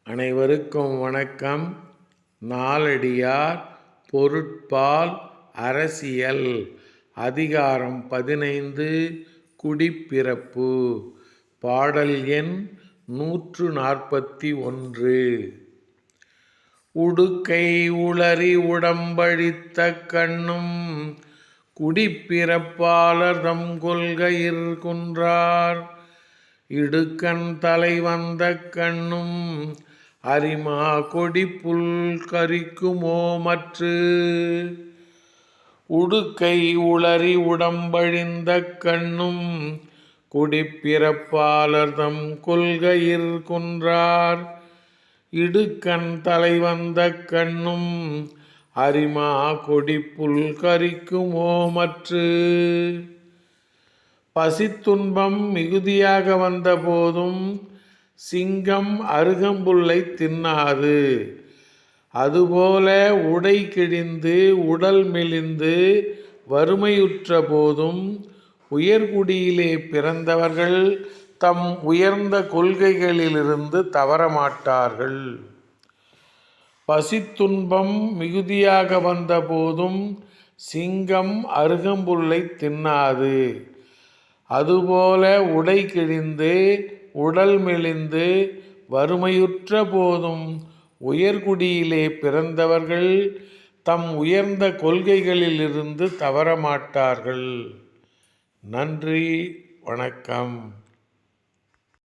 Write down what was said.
அனைவருக்கும் வணக்கம். நாலடியார் பொருட்பால் அரசியல் அதிகாரம் 15 குடிப்பிறப்பு. பாடல் எண் 141. உடுக்கை உளறி உடம்பழித்த கண்ணும் குடிப்பிறப்பாளர் தம் கொள்கையிற் குன்றார். இடுக்கண் தலை வந்த கண்ணும் அரிமா கொடிப்புல் கரிக்குமோ மற்று. உடுக்கை உளறி உடம்பழிந்த கண்ணும் குடிப்பிறப்பாளர் தம் கொள்கையிற் குன்றார். இடுக்கண் தலை வந்த கண்ணும் அரிமா கொடிப்புல் கரிக்குமோ மற்று. பசித்துன்பம் மிகுதியாக வந்த போதும் சிங்கம் அருகம்புல்லை தின்னாது. அதுபோல உடை கிழிந்து உடல் மெலிந்து வறுமையுற்ற போதும் உயர்குடியிலே பிறந்தவர்கள் தம் உயர்ந்த கொள்கைகளிலிருந்து தவறமாட்டார்கள். பசித்துன்பம் மிகுதியாக வந்த போதும் சிங்கம் அருகம்புல்லை தின்னாது. அதுபோல உடை கிழிந்து உடல் மெலிந்து வறுமையுற்ற போதும் உயர்குடியிலே பிறந்தவர்கள் தம் உயர்ந்த கொள்கைகளிலிருந்து தவறமாட்டார்கள். நன்றி, வணக்கம்.